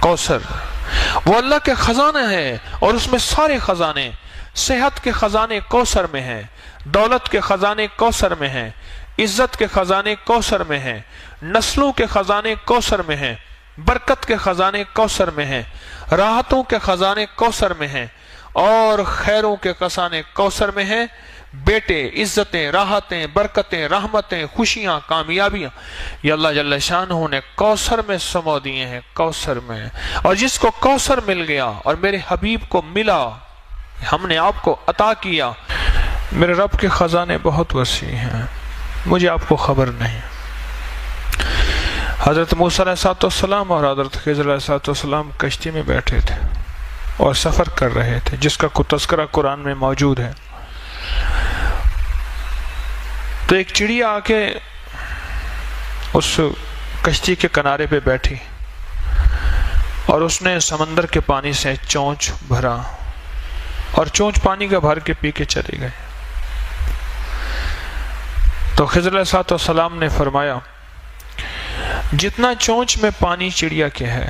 کوثر وہ اللہ کے خزانہ ہے، اور اس میں سارے خزانے، صحت کے خزانے کوثر میں ہیں، دولت کے خزانے کوثر میں ہیں، عزت کے خزانے کوثر میں ہیں، نسلوں کے خزانے کوثر میں ہیں، برکت کے خزانے کوثر میں ہیں، راحتوں کے خزانے کوثر میں ہیں، اور خیروں کے خزانے کوثر میں ہیں۔ بیٹے، عزتیں، راحتیں، برکتیں، رحمتیں، خوشیاں، کامیابیاں یہ اللہ جل شانہ نے کوثر میں سمو دیے ہیں، کوثر میں۔ اور جس کو کوثر مل گیا اور میرے حبیب کو ملا، ہم نے آپ کو عطا کیا، میرے رب کے خزانے بہت وسیع ہیں، مجھے آپ کو خبر نہیں۔ حضرت موسیٰ علیہ السلام اور حضرت خضر علیہ السلام کشتی میں بیٹھے تھے اور سفر کر رہے تھے، جس کا کوئی تذکرہ قرآن میں موجود ہے۔ تو ایک چڑیا آ کے اس کشتی کے کنارے پہ بیٹھی اور اس نے سمندر کے پانی سے چونچ بھرا، اور چونچ پانی کا بھر کے پی کے چلی گئی۔ تو خضر علیہ السلام نے فرمایا، جتنا چونچ میں پانی چڑیا کے ہے،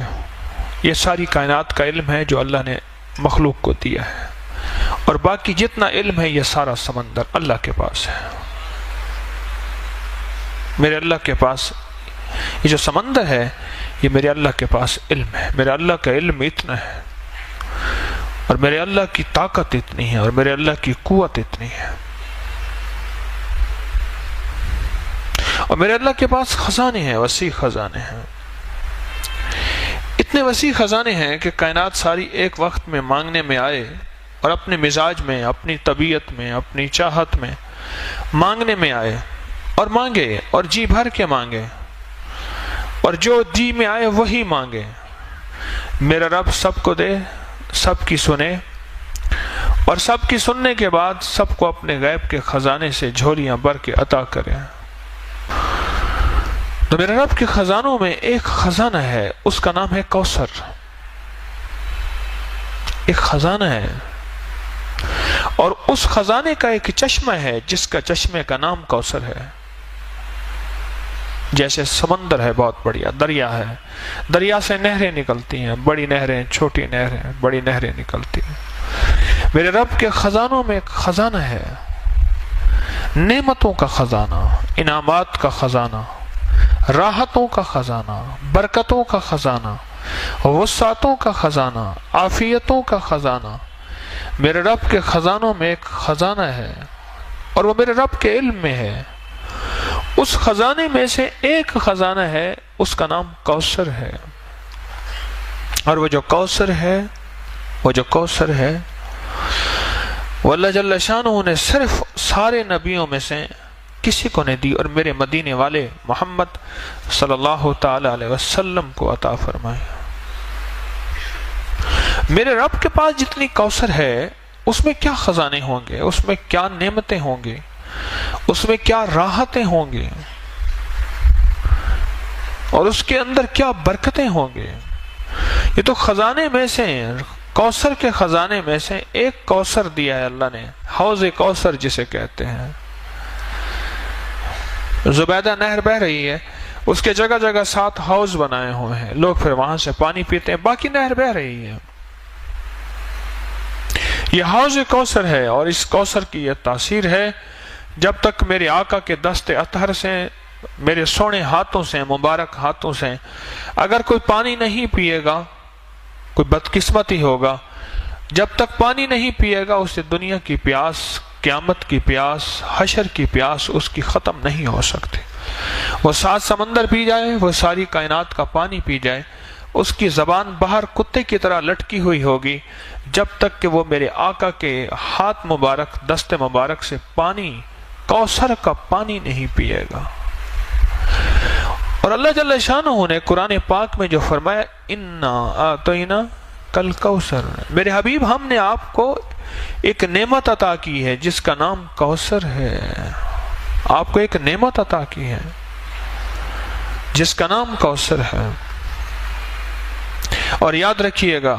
یہ ساری کائنات کا علم ہے جو اللہ نے مخلوق کو دیا ہے، اور باقی جتنا علم ہے یہ سارا سمندر اللہ کے پاس ہے۔ میرے اللہ کے پاس یہ جو سمندر ہے، یہ میرے اللہ کے پاس علم ہے، میرے اللہ کا علم اتنا ہے، اور میرے اللہ کی طاقت اتنی ہے، اور میرے اللہ کی قوت اتنی ہے، اور میرے اللہ کے پاس خزانے ہیں، وسیع خزانے ہیں، اتنے وسیع خزانے ہیں کہ کائنات ساری ایک وقت میں مانگنے میں آئے، اور اپنے مزاج میں، اپنی طبیعت میں، اپنی چاہت میں مانگنے میں آئے، اور مانگے، اور جی بھر کے مانگے، اور جو جی میں آئے وہی مانگے۔ میرا رب سب کو دے، سب کی سنے، اور سب کی سننے کے بعد سب کو اپنے غیب کے خزانے سے جھولیاں بھر کے عطا کرے۔ تو میرے رب کے خزانوں میں ایک خزانہ ہے، اس کا نام ہے کوثر۔ ایک خزانہ ہے، اور اس خزانے کا ایک چشمہ ہے جس کا چشمے کا نام کوثر ہے۔ جیسے سمندر ہے بہت بڑیا، دریا ہے، دریا سے نہریں نکلتی ہیں، بڑی نہریں، چھوٹی نہریں، بڑی نہریں نکلتی ہیں۔ میرے رب کے خزانوں میں ایک خزانہ ہے، نعمتوں کا خزانہ، انعامات کا خزانہ، راحتوں کا خزانہ، برکتوں کا خزانہ، وسعتوں کا خزانہ، عافیتوں کا خزانہ۔ میرے رب کے خزانوں میں ایک خزانہ ہے، اور وہ میرے رب کے علم میں ہے۔ اس خزانے میں سے ایک خزانہ ہے، اس کا نام کوثر ہے، اور وہ جو کوثر ہے، وہ اللہ جل شانہ نے صرف سارے نبیوں میں سے کسی کو نہیں دی، اور میرے مدینے والے محمد صلی اللہ تعالی علیہ وسلم کو عطا فرمائے۔ میرے رب کے پاس جتنی کوثر ہے، اس میں کیا خزانے ہوں گے، اس میں کیا نعمتیں ہوں گی، اس میں کیا راحتیں ہوں گی، اور اس کے اندر کیا برکتیں ہوں گے۔ یہ تو خزانے میں سے، کوثر کے خزانے میں سے ایک کوثر دیا ہے اللہ نے، حوض کوثر جسے کہتے ہیں۔ زبیدہ نہر بہ رہی ہے، اس کے جگہ جگہ 7 حوض بنائے ہوئے ہیں، لوگ پھر وہاں سے پانی پیتے ہیں، باقی نہر بہ رہی ہے۔ یہ حوض کوثر ہے، اور اس کوثر کی یہ تاثیر ہے، جب تک میرے آقا کے دست اطہر سے، میرے سونے ہاتھوں سے، مبارک ہاتھوں سے اگر کوئی پانی نہیں پیے گا، کوئی بدقسمتی ہوگا، جب تک پانی نہیں پیے گا، اسے دنیا کی پیاس، قیامت کی پیاس، حشر کی پیاس اس کی ختم نہیں ہو سکتی۔ وہ 7 سمندر پی جائے، وہ ساری کائنات کا پانی پی جائے، اس کی زبان باہر کتے کی طرح لٹکی ہوئی ہوگی، جب تک کہ وہ میرے آقا کے ہاتھ مبارک، دست مبارک سے پانی، کوثر کا پانی نہیں پیے گا۔ اور اللہ جل شانہ نے قرآن پاک میں جو فرمایا، اِنَّا آتَيْنَا کل کوثر، میرے حبیب ہم نے آپ کو ایک نعمت عطا کی ہے جس کا نام کوثر ہے۔ آپ کو ایک نعمت عطا کی ہے جس کا نام کوثر ہے۔ اور یاد رکھیے گا،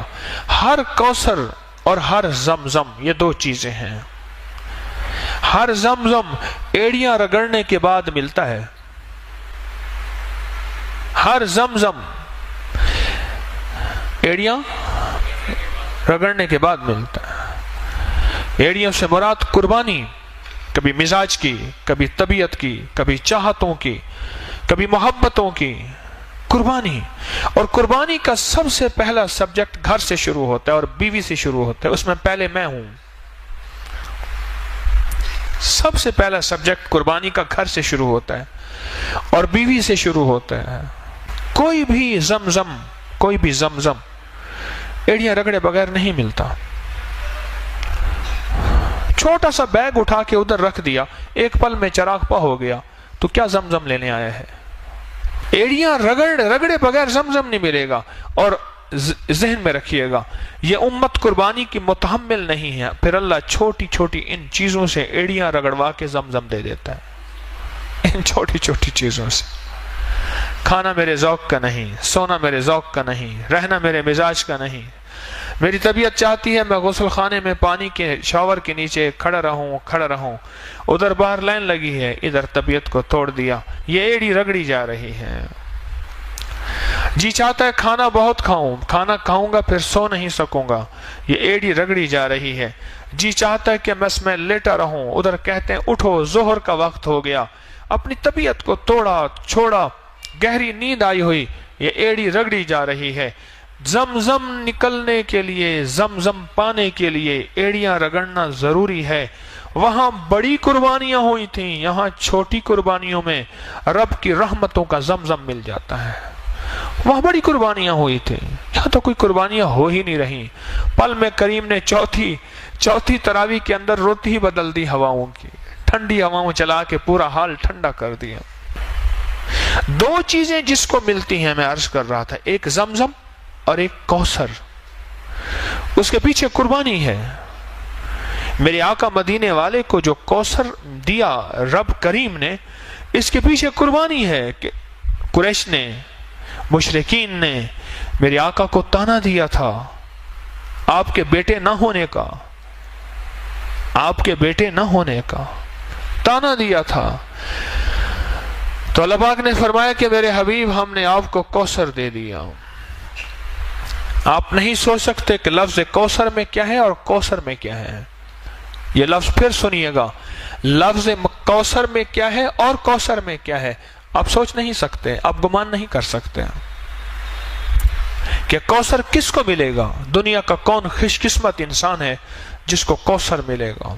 ہر کوثر اور ہر زمزم یہ 2 چیزیں ہیں۔ ہر زمزم ایڑیاں رگڑنے کے بعد ملتا ہے، ہر زمزم ایڑیاں رگڑنے کے بعد ملتا ہے۔ ایڑیوں سے مراد قربانی، کبھی مزاج کی، کبھی طبیعت کی، کبھی چاہتوں کی، کبھی محبتوں کی قربانی۔ اور قربانی کا سب سے پہلا سبجیکٹ گھر سے شروع ہوتا ہے اور بیوی سے شروع ہوتا ہے، اس میں پہلے میں ہوں۔ سب سے پہلا سبجیکٹ قربانی کا گھر سے شروع ہوتا ہے اور بیوی سے شروع ہوتا ہے۔ کوئی بھی زمزم ایڑیاں رگڑے بغیر نہیں ملتا۔ چھوٹا سا بیگ اٹھا کے ادھر رکھ دیا، ایک پل میں چراغ پا ہو گیا، تو کیا زمزم لینے آیا ہے؟ ایڑیاں رگڑے بغیر زمزم نہیں ملے گا۔ اور ذہن میں رکھیے گا، یہ امت قربانی کی متحمل نہیں ہے، پھر اللہ چھوٹی چھوٹی ان چیزوں سے ایڑیاں رگڑوا کے زمزم دے دیتا ہے۔ ان چھوٹی چھوٹی چیزوں سے۔ کھانا میرے ذوق کا نہیں، سونا میرے ذوق کا نہیں، رہنا میرے مزاج کا نہیں۔ میری طبیعت چاہتی ہے میں غسل خانے میں پانی کے شاور کے نیچے کھڑا رہوں، ادھر باہر لائن لگی ہے، ادھر طبیعت کو توڑ دیا، یہ ایڑی رگڑی جا رہی ہے۔ جی چاہتا ہے کھانا بہت کھانا کھاؤں گا پھر سو نہیں سکوں گا، یہ ایڑی رگڑی جا رہی ہے۔ جی چاہتا ہے کہ بس میں لیٹا رہوں، ادھر کہتے ہیں اٹھو ظہر کا وقت ہو گیا، اپنی طبیعت کو چھوڑا، گہری نیند آئی ہوئی، یہ ایڑی رگڑی جا رہی ہے۔ زمزم نکلنے کے لیے، زمزم پانے کے لیے ایڑیاں رگڑنا ضروری ہے۔ وہاں بڑی قربانیاں ہوئی تھیں، یہاں چھوٹی قربانیوں میں رب کی رحمتوں کا زمزم مل جاتا ہے۔ وہاں بڑی قربانیاں ہوئی تھیں، یہاں تو کوئی قربانیاں ہو ہی نہیں رہی۔ پل میں کریم نے چوتھی تراویح کے اندر روتی ہی بدل دی ہواؤں کی، ٹھنڈی ہواؤں چلا کے پورا حال ٹھنڈا کر دیا۔ دو چیزیں جس کو ملتی ہیں، میں عرض کر رہا تھا، ایک زمزم اور ایک کوثر، اس کے پیچھے قربانی ہے۔ میرے آقا مدینے والے کو جو کوثر دیا رب کریم نے، اس کے پیچھے قربانی ہے کہ قریش نے، مشرکین نے میرے آقا کو تانا دیا تھا آپ کے بیٹے نہ ہونے کا تانا دیا تھا، تو اللہ پاک نے فرمایا کہ میرے حبیب ہم نے آپ کو کوثر دے دیا۔ آپ نہیں سوچ سکتے کہ لفظ کوثر میں کیا ہے اور کوثر میں کیا ہے۔ یہ لفظ پھر سنیے گا، لفظ کوثر میں کیا ہے اور کوثر میں کیا ہے، آپ سوچ نہیں سکتے، آپ گمان نہیں کر سکتے کہ کوثر کس کو ملے گا۔ دنیا کا کون خوش قسمت انسان ہے جس کو کوثر ملے گا۔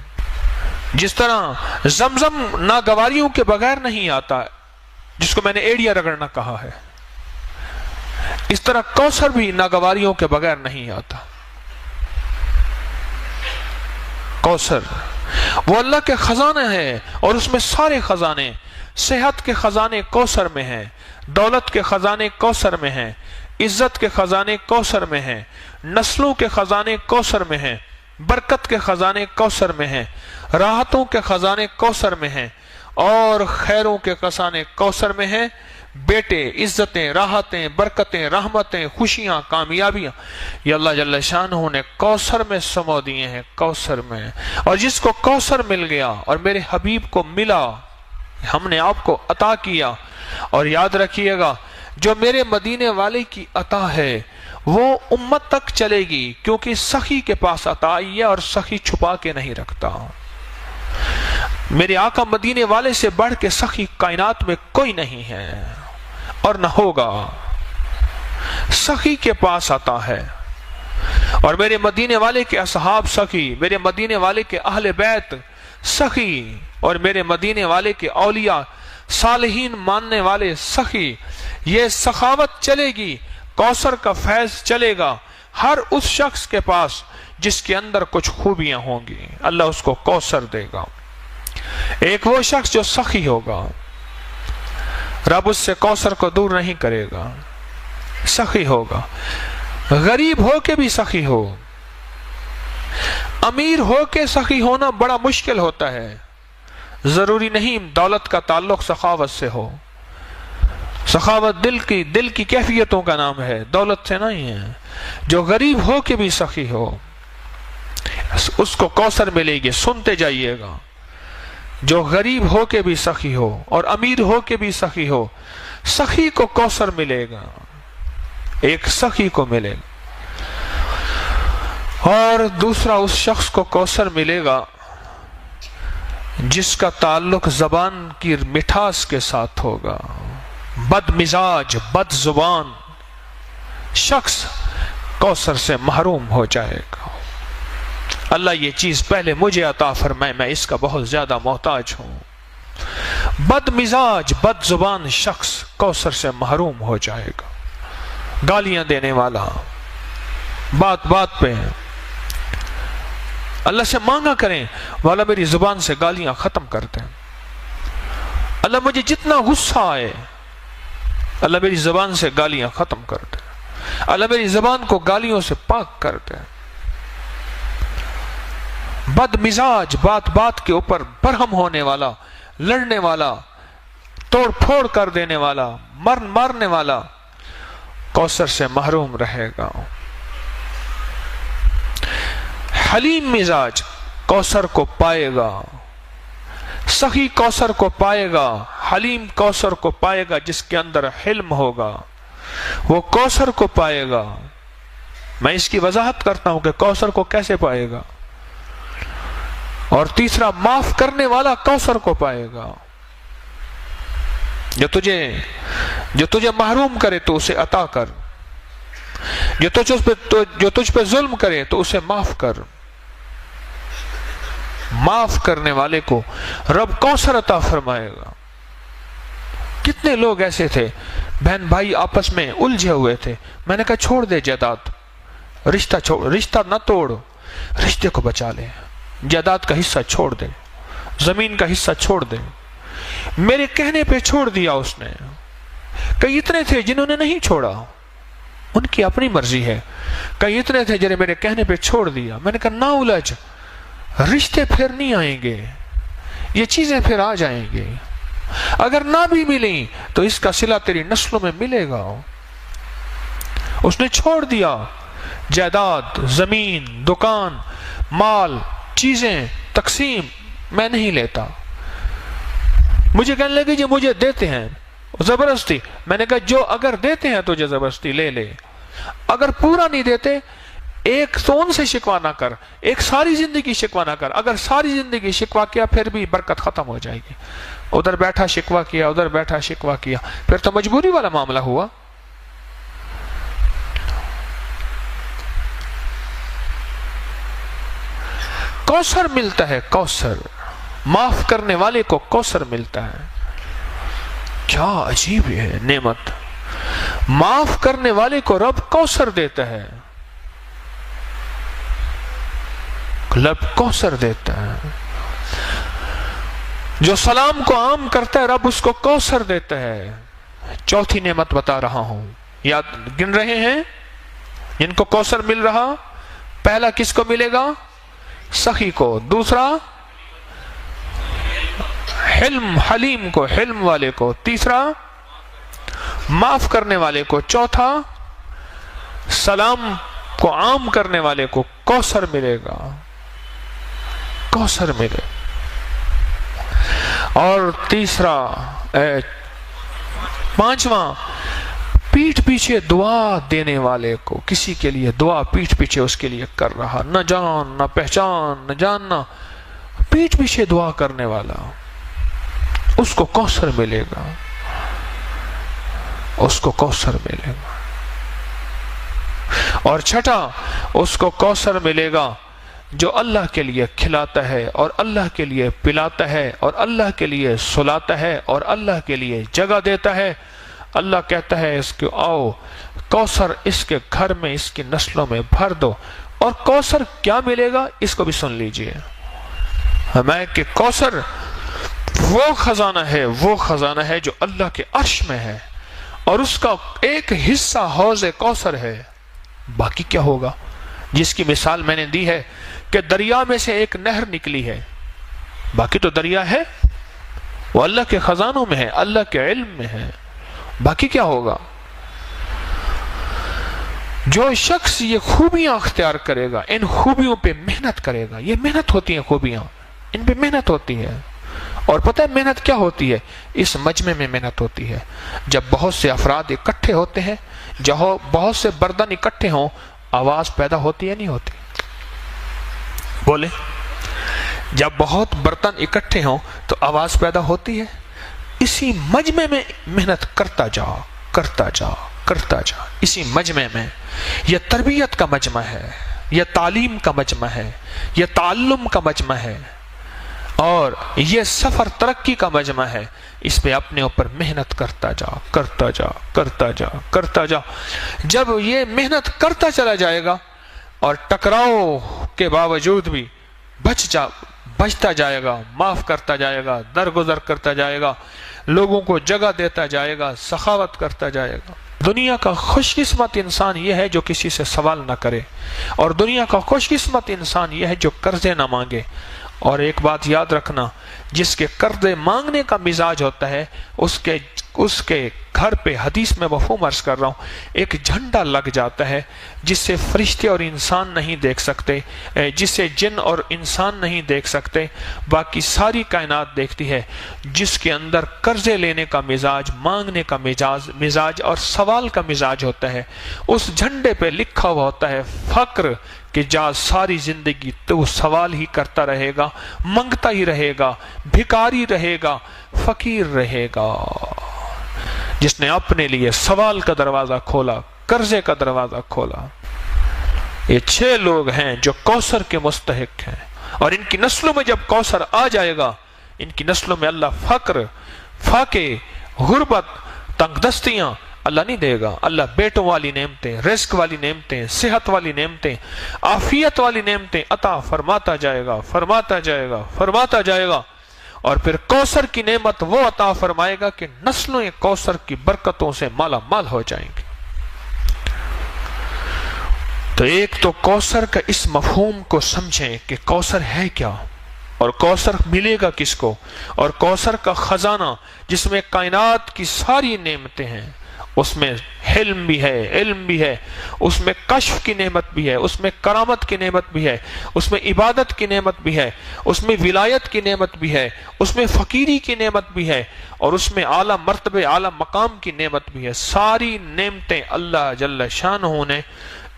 جس طرح زمزم ناگواریوں کے بغیر نہیں آتا، جس کو میں نے ایڑیاں رگڑنا کہا ہے، اس طرح کوثر بھی ناگواریوں کے بغیر نہیں آتا۔ کوثر وہ اللہ کے خزانے ہیں اور اس میں سارے خزانے، صحت کے خزانے کوثر میں ہیں، دولت کے خزانے کوثر میں ہیں، عزت کے خزانے کوثر میں ہیں، نسلوں کے خزانے کوثر میں ہیں، برکت کے خزانے کوثر میں ہیں، راحتوں کے خزانے کوثر میں ہیں اور خیروں کے خزانے کوثر میں ہیں۔ بیٹے، عزتیں، راحتیں، برکتیں، رحمتیں، خوشیاں، کامیابیاں، یہ اللہ جل شانہ نے کوثر میں سمو دیے ہیں، کوثر میں۔ اور جس کو کوثر مل گیا اور میرے حبیب کو ملا، ہم نے آپ کو عطا کیا۔ اور یاد رکھیے گا، جو میرے مدینے والے کی عطا ہے وہ امت تک چلے گی، کیونکہ سخی کے پاس عطا آئی ہے اور سخی چھپا کے نہیں رکھتا۔ میرے آقا مدینے والے سے بڑھ کے سخی کائنات میں کوئی نہیں ہے اور نہ ہوگا۔ سخی کے پاس عطا ہے، اور میرے مدینے والے کے اصحاب سخی، میرے مدینے والے کے اہل بیت سخی، اور میرے مدینے والے کے اولیاء صالحین ماننے والے سخی۔ یہ سخاوت چلے گی، کوثر کا فیض چلے گا ہر اس شخص کے پاس جس کے اندر کچھ خوبیاں ہوں گی، اللہ اس کو کوثر دے گا۔ ایک وہ شخص جو سخی ہوگا، رب اس سے کوثر کو دور نہیں کرے گا، سخی ہوگا۔ غریب ہو کے بھی سخی ہو، امیر ہو کے سخی ہونا بڑا مشکل ہوتا ہے۔ ضروری نہیں دولت کا تعلق سخاوت سے ہو، سخاوت دل کی کیفیتوں کا نام ہے، دولت سے نہیں ہے۔ جو غریب ہو کے بھی سخی ہو اس کو کوثر ملے گی، سنتے جائیے گا۔ جو غریب ہو کے بھی سخی ہو اور امیر ہو کے بھی سخی ہو، سخی کو کوثر ملے گا، ایک سخی کو ملے گا۔ اور دوسرا اس شخص کو کوثر ملے گا جس کا تعلق زبان کی مٹھاس کے ساتھ ہوگا. بد مزاج، بد زبان شخص کوثر سے محروم ہو جائے گا. اللہ یہ چیز پہلے مجھے عطا فرمائے، میں اس کا بہت زیادہ محتاج ہوں. بد مزاج، بد زبان شخص کوثر سے محروم ہو جائے گا. گالیاں دینے والا، بات بات پہ اللہ سے مانگا کریں، والا میری زبان سے گالیاں ختم کر دیں. اللہ مجھے جتنا غصہ آئے، اللہ میری زبان سے گالیاں ختم کر دے. اللہ میری زبان کو گالیوں سے پاک کر دے. بد مزاج، بات بات کے اوپر برہم ہونے والا، لڑنے والا، توڑ پھوڑ کر دینے والا، مارنے والا کوثر سے محروم رہے گا. حلیم مزاج کوثر کو پائے گا. سخی کوثر کو پائے گا. حلیم کوثر کو پائے گا جس کے اندر حلم ہوگا، وہ کوثر کو پائے گا. میں اس کی وضاحت کرتا ہوں کہ کوثر کو کیسے پائے گا. اور تیسرا، معاف کرنے والا کوثر کو پائے گا. جو تجھے محروم کرے تو اسے عطا کر. جو تجھ پہ ظلم کرے تو اسے معاف کر. معاف کرنے والے کو رب کوثر عطا فرمائے گا. کتنے لوگ ایسے تھے، بہن بھائی آپس میں الجھے ہوئے تھے، میں نے کہا چھوڑ دے جائیداد، رشتہ نہ توڑ، رشتے کو بچا لے. جائیداد کا حصہ چھوڑ دے، زمین کا حصہ چھوڑ دے. میرے کہنے پہ چھوڑ دیا اس نے. کئی اتنے تھے جنہوں نے نہیں چھوڑا، ان کی اپنی مرضی ہے. کئی اتنے تھے جنہیں میرے کہنے پہ چھوڑ دیا. میں نے کہا نہ الجھ، رشتے پھر نہیں آئیں گے، یہ چیزیں پھر آ جائیں گے. اگر نہ بھی ملیں تو اس کا صلہ تیری نسلوں میں ملے گا. اس نے چھوڑ دیا. جائیداد، زمین، دکان، مال، چیزیں، تقسیم میں نہیں لیتا. مجھے کہنے لگے جی مجھے دیتے ہیں زبردستی. میں نے کہا جو اگر دیتے ہیں تجھے زبردستی لے لے، اگر پورا نہیں دیتے ایک تو ان سے شکوا نہ کر، ایک ساری زندگی شکوا نہ کر. اگر ساری زندگی شکوا کیا پھر بھی برکت ختم ہو جائے گی. ادھر بیٹھا شکوا کیا، ادھر بیٹھا شکوا کیا، پھر تو مجبوری والا معاملہ ہوا. کوثر ملتا ہے، کوثر معاف کرنے والے کو کوثر ملتا ہے. کیا عجیب ہے نعمت. معاف کرنے والے کو رب کوثر دیتا ہے، رب کوثر دیتا ہے. جو سلام کو عام کرتا ہے رب اس کو کوثر دیتا ہے. چوتھی نعمت بتا رہا ہوں، یاد گن رہے ہیں جن کو کوثر مل رہا. پہلا کس کو ملے گا؟ سخی کو. دوسرا حلم، حلیم کو، حلم والے کو. تیسرا معاف کرنے والے کو. چوتھا سلام کو عام کرنے والے کو کوثر ملے گا، کوثر ملے. اور تیسرا پانچواں، پیٹھ پیچھے دعا دینے والے کو. کسی کے لیے دعا پیٹھ پیچھے اس کے لیے کر رہا، نہ جان نہ پہچان نہ جاننا، پیٹھ پیچھے دعا کرنے والا، اس کو کوثر ملے گا، اس کو کوثر ملے گا. اور چھٹا، اس کو کوثر ملے گا جو اللہ کے لیے کھلاتا ہے اور اللہ کے لیے پلاتا ہے اور اللہ کے لیے سلاتا ہے اور اللہ کے لیے جگہ دیتا ہے. اللہ کہتا ہے اس کو آؤ کوثر اس کے گھر میں، اس کی نسلوں میں بھر دو. اور کوثر کیا ملے گا اس کو بھی سن لیجئے. ہمیں کہ کوثر وہ خزانہ ہے جو اللہ کے عرش میں ہے، اور اس کا ایک حصہ حوض کوثر ہے. باقی کیا ہوگا؟ جس کی مثال میں نے دی ہے کہ دریا میں سے ایک نہر نکلی ہے، باقی تو دریا ہے، وہ اللہ کے خزانوں میں ہے، اللہ کے علم میں ہے. باقی کیا ہوگا؟ جو شخص یہ خوبیاں اختیار کرے گا، ان خوبیوں پہ محنت کرے گا. یہ محنت ہوتی ہیں خوبیاں، ان پہ محنت ہوتی ہے. اور پتہ ہے محنت کیا ہوتی ہے؟ اس مجمع میں محنت ہوتی ہے. جب بہت سے افراد اکٹھے ہوتے ہیں، جہاں بہت سے برتن اکٹھے ہوں، آواز پیدا ہوتی ہے نہیں ہوتی؟ بولے جب بہت برتن اکٹھے ہوں تو آواز پیدا ہوتی ہے. اسی مجمع میں محنت کرتا جاؤ کرتا جاؤ کرتا جاؤ. اسی مجمع میں یہ تربیت کا مجمع ہے، یہ تعلیم کا مجمع ہے، یہ تعلم کا مجمع ہے، اور یہ سفر ترقی کا مجمع ہے. اس پہ اپنے اوپر محنت کرتا جاؤ کرتا جاؤ کرتا جاؤ کرتا جاؤ. جب یہ محنت کرتا چلا جائے گا اور ٹکراؤ کے باوجود بھی بچتا جائے گا، معاف کرتا جائے گا، درگزر کرتا جائے گا، لوگوں کو جگہ دیتا جائے گا، سخاوت کرتا جائے گا. دنیا کا خوش قسمت انسان یہ ہے جو کسی سے سوال نہ کرے، اور دنیا کا خوش قسمت انسان یہ ہے جو قرضے نہ مانگے. اور ایک بات یاد رکھنا، جس کے قرضے مانگنے کا مزاج ہوتا ہے اس کے گھر پہ، حدیث میں مفہوم عرض کر رہا ہوں، ایک جھنڈا لگ جاتا ہے جس سے فرشتے اور انسان نہیں دیکھ سکتے، جس سے جن اور انسان نہیں دیکھ سکتے، باقی ساری کائنات دیکھتی ہے. جس کے اندر قرضے لینے کا مزاج، مانگنے کا مزاج اور سوال کا مزاج ہوتا ہے، اس جھنڈے پہ لکھا ہوا ہوتا ہے فقر، کہ جا ساری زندگی تو سوال ہی کرتا رہے گا، منگتا ہی رہے گا، بھکاری رہے گا، فقیر رہے گا. جس نے اپنے لیے سوال کا دروازہ کھولا، قرضے کا دروازہ کھولا. یہ 6 لوگ ہیں جو کوثر کے مستحق ہیں، اور ان کی نسلوں میں جب کوثر آ جائے گا، ان کی نسلوں میں اللہ فقر، فاقے، غربت، تنگ دستیاں اللہ نہیں دے گا. اللہ بیٹوں والی نعمتیں، رزق والی نعمتیں، صحت والی نعمتیں، عافیت والی نعمتیں عطا فرماتا جائے گا، فرماتا جائے گا، فرماتا جائے گا. اور پھر کوثر کی نعمت وہ عطا فرمائے گا کہ نسلوں کوثر کی برکتوں سے مالا مال ہو جائیں گے. تو ایک تو کوثر کا اس مفہوم کو سمجھیں کہ کوثر ہے کیا، اور کوثر ملے گا کس کو، اور کوثر کا خزانہ جس میں کائنات کی ساری نعمتیں ہیں، اس میں حلم بھی ہے، علم بھی ہے، اس میں کشف کی نعمت بھی ہے، اس میں کرامت کی نعمت بھی ہے، اس میں عبادت کی نعمت بھی ہے، اس میں ولایت کی نعمت بھی ہے، اس میں فقیری کی نعمت بھی ہے، اور اس میں اعلیٰ مرتبے، اعلیٰ مقام کی نعمت بھی ہے. ساری نعمتیں اللہ جل شانہ نے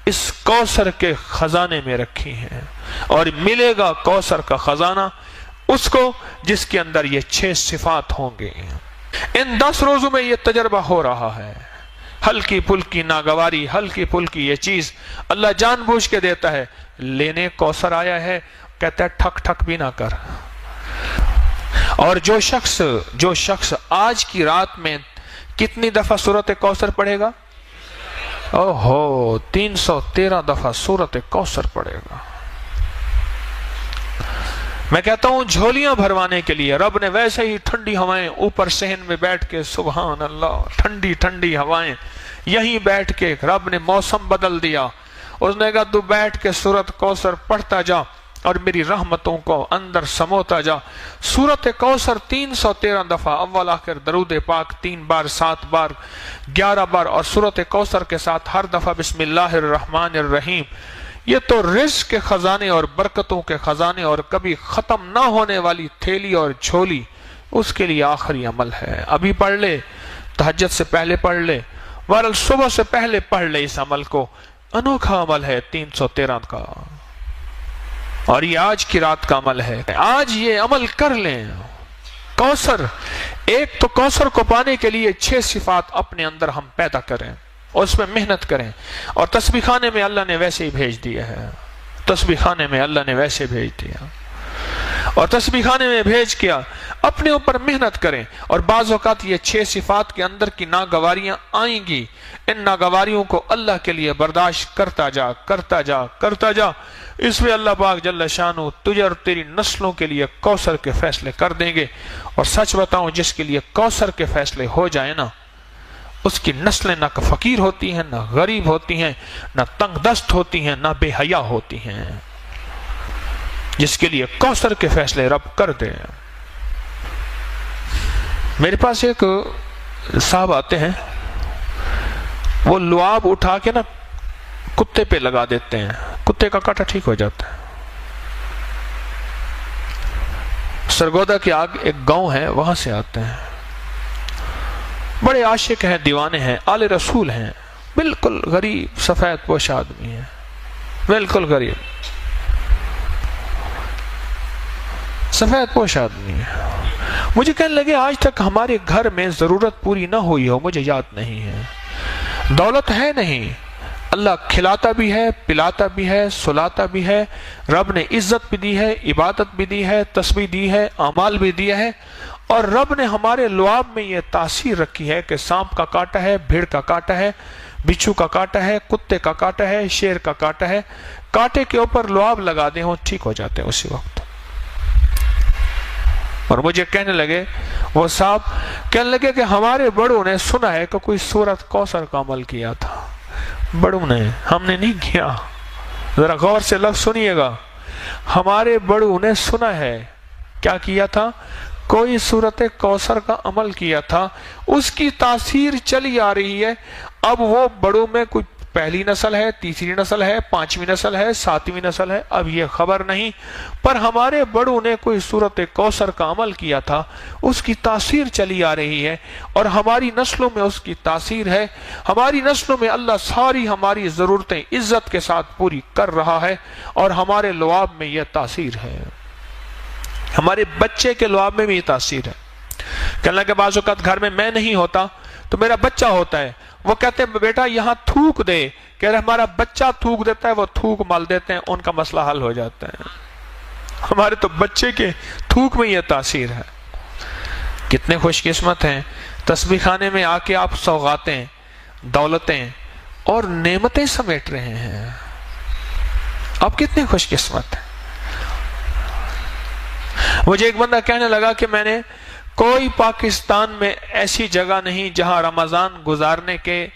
اس کوثر کے خزانے میں رکھی ہیں. اور ملے گا کوثر کا خزانہ اس کو جس کے اندر یہ 6 صفات ہوں گے. ان 10 روزوں میں یہ تجربہ ہو رہا ہے. ہلکی پھلکی ناگواری، ہلکی پھلکی یہ چیز اللہ جان بوجھ کے دیتا ہے. لینے کوثر آیا ہے، کہتا ہے ٹھک ٹھک بھی نہ کر. اور جو شخص آج کی رات میں کتنی دفعہ سورۃ کوثر پڑھے گا؟ 313 دفعہ سورۃ کوثر پڑھے گا. میں کہتا ہوں جھولیاں بھروانے کے لیے رب نے ویسے ہی ٹھنڈی ہوائیں اوپر صحن میں بیٹھ کے، سبحان اللہ، ٹھنڈی ٹھنڈی ہوائیں، یہیں بیٹھ کے رب نے موسم بدل دیا. اس نے کہا تو بیٹھ کے سورۃ کوثر پڑھتا جا اور میری رحمتوں کو اندر سموتا جا. سورۃ کوثر 313 دفعہ، اول آخر درود پاک 3 بار، 7 بار، 11 بار، اور سورۃ کوثر کے ساتھ ہر دفعہ بسم اللہ الرحمن الرحیم. یہ تو رزق کے خزانے اور برکتوں کے خزانے اور کبھی ختم نہ ہونے والی تھیلی اور جھولی، اس کے لیے آخری عمل ہے. ابھی پڑھ لے، تہجد سے پہلے پڑھ لے، بہرحال صبح سے پہلے پڑھ لے. اس عمل کو انوکھا عمل ہے 313 کا، اور یہ آج کی رات کا عمل ہے. آج یہ عمل کر لیں. کوثر، ایک تو کوثر کو پانے کے لیے 6 صفات اپنے اندر ہم پیدا کریں اور اس میں محنت کریں. اور تسبیح خانے میں اللہ نے ویسے ہی بھیج دیا ہے، تسبیح خانے میں اللہ نے ویسے بھیج دیا، اور تسبیح خانے میں بھیج کیا اپنے اوپر محنت کریں. اور بعض اوقات یہ 6 صفات کے اندر کی ناگواریاں آئیں گی، ان ناگواریوں کو اللہ کے لیے برداشت کرتا جا کرتا جا کرتا جا. اس میں اللہ پاک جل شانہ تجھے اور تیری نسلوں کے لیے کوثر کے فیصلے کر دیں گے. اور سچ بتاؤں، جس کے لیے کوثر کے فیصلے ہو جائیں نا، اس کی نسلیں نہ فقیر ہوتی ہیں، نہ غریب ہوتی ہیں، نہ تنگ دست ہوتی ہیں، نہ بے حیا ہوتی ہیں. جس کے لیے کوثر کے فیصلے رب کر دے. میرے پاس ایک صاحب آتے ہیں، وہ لعاب اٹھا کے نا کتے پہ لگا دیتے ہیں، کتے کا کاٹا ٹھیک ہو جاتا ہے. سرگودا کے آگ ایک گاؤں ہے، وہاں سے آتے ہیں، بڑے عاشق ہیں، دیوانے ہیں، آل رسول ہیں، بالکل غریب سفید پوش آدمی ہیں، بالکل غریب. سفید پوش آدمی ہے. مجھے کہنے لگے آج تک ہمارے گھر میں ضرورت پوری نہ ہوئی ہو مجھے یاد نہیں ہے. دولت ہے نہیں، اللہ کھلاتا بھی ہے، پلاتا بھی ہے، سلاتا بھی ہے. رب نے عزت بھی دی ہے، عبادت بھی دی ہے، تسبیح دی ہے، اعمال بھی دیا ہے. اور رب نے ہمارے لعاب میں یہ تاثیر رکھی ہے کہ سانپ کا کانٹا ہے، بھیڑ کا کانٹا ہے، بچھو کا کانٹا ہے، کتے کا کانٹا ہے، شیر کا کانٹا ہے. کانٹے کے اوپر لعاب لگا دیں ہو ٹھیک ہو جاتے ہیں اسی وقت. اور مجھے کہنے لگے وہ صاحب کہنے لگے کہ ہمارے بڑوں نے سنا ہے کہ کوئی سورت کوثر کا عمل کیا تھا. بڑوں نے، ہم نے نہیں کیا. ذرا غور سے لفظ سنیے گا. ہمارے بڑوں نے سنا ہے کیا کیا تھا، کوئی سورت کوثر کا عمل کیا تھا، اس کی تاثیر چلی آ رہی ہے. اب وہ بڑوں میں کوئی پہلی نسل ہے، تیسری نسل ہے، پانچویں نسل ہے، ساتویں نسل ہے، اب یہ خبر نہیں، پر ہمارے بڑوں نے کوئی سورت کوثر کا عمل کیا تھا، اس کی تاثیر چلی آ رہی ہے اور ہماری نسلوں میں اس کی تاثیر ہے. ہماری نسلوں میں اللہ ساری ہماری ضرورتیں عزت کے ساتھ پوری کر رہا ہے اور ہمارے لعاب میں یہ تاثیر ہے. ہمارے بچے کے لعاب میں بھی یہ تاثیر ہے. کہنے لگے بعض اوقات گھر میں میں نہیں ہوتا تو میرا بچہ ہوتا ہے، وہ کہتے ہیں بیٹا یہاں تھوک دے، کہہ رہے ہمارا بچہ تھوک دیتا ہے، وہ تھوک مال دیتے ہیں، ان کا مسئلہ حل ہو جاتا ہے. ہمارے تو بچے کے تھوک میں یہ تاثیر ہے. کتنے خوش قسمت ہیں، تسبیح خانے میں آ کے آپ سوغاتیں، دولتیں اور نعمتیں سمیٹ رہے ہیں. آپ کتنے خوش قسمت ہیں. مجھے ایک بندہ کہنے لگا کہ میں نے کوئی پاکستان میں ایسی جگہ نہیں جہاں رمضان گزارنے کے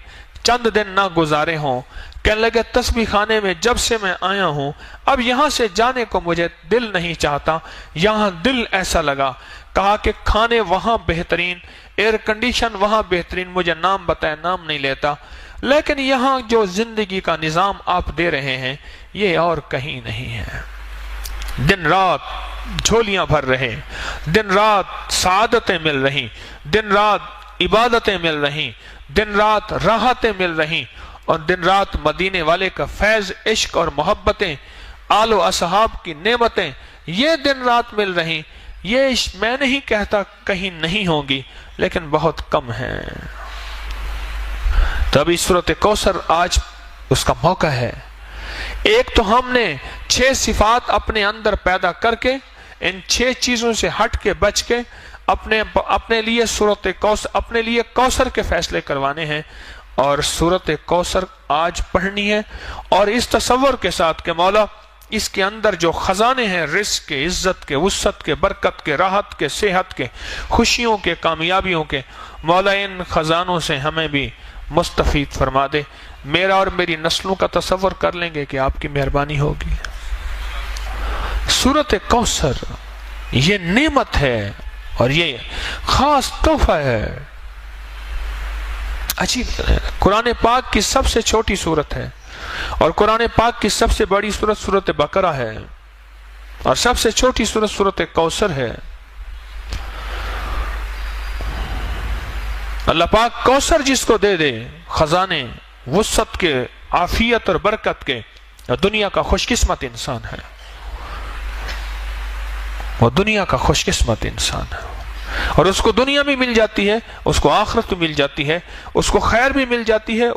چند دن نہ گزارے ہوں. کہنے لگے تسبیح خانے میں جب سے میں آیا ہوں اب یہاں سے جانے کو مجھے دل نہیں چاہتا، یہاں دل ایسا لگا. کہا کہ کھانے وہاں بہترین، ایئر کنڈیشن وہاں بہترین، مجھے نام بتائے نام نہیں لیتا، لیکن یہاں جو زندگی کا نظام آپ دے رہے ہیں یہ اور کہیں نہیں ہے. دن رات جھولیاں بھر رہے، دن رات سعادتیں مل رہی، دن رات عبادتیں مل رہی، دن رات راحتیں مل رہی، اور دن رات مدینے والے کا فیض، عشق اور محبتیں، آل و اصحاب کی نعمتیں یہ دن رات مل رہی. یہ میں نہیں کہتا کہیں نہیں ہوں گی لیکن بہت کم ہیں. تبھی سورت کوثر آج اس کا موقع ہے. ایک تو ہم نے 6 صفات اپنے اندر پیدا کر کے ان 6 چیزوں سے ہٹ کے بچ کے اپنے لیے سورت کوثر، اپنے لیے کوثر کے فیصلے کروانے ہیں اور سورت کوثر آج پڑھنی ہے. اور اس تصور کے ساتھ کہ مولا اس کے اندر جو خزانے ہیں رزق کے، عزت کے، وسعت کے، برکت کے، راحت کے، صحت کے، خوشیوں کے، کامیابیوں کے، مولا ان خزانوں سے ہمیں بھی مستفید فرما دے. میرا اور میری نسلوں کا تصور کر لیں گے کہ آپ کی مہربانی ہوگی. سورت کوثر یہ نعمت ہے اور یہ خاص تحفہ ہے. عجیب ہے. قرآن پاک کی سب سے چھوٹی سورت ہے اور قرآن پاک کی سب سے بڑی سورت سورت بقرہ ہے اور سب سے چھوٹی سورت سورت کوثر ہے. اللہ پاک کوثر جس کو دے دے، خزانے وسعت کے، عافیت اور برکت کے، دنیا کا خوش قسمت انسان ہے. وہ دنیا کا خوش قسمت انسان ہے اور اس کو دنیا بھی مل جاتی ہے، اس کو آخرت بھی مل جاتی ہے، اس کو خیر بھی مل جاتی ہے.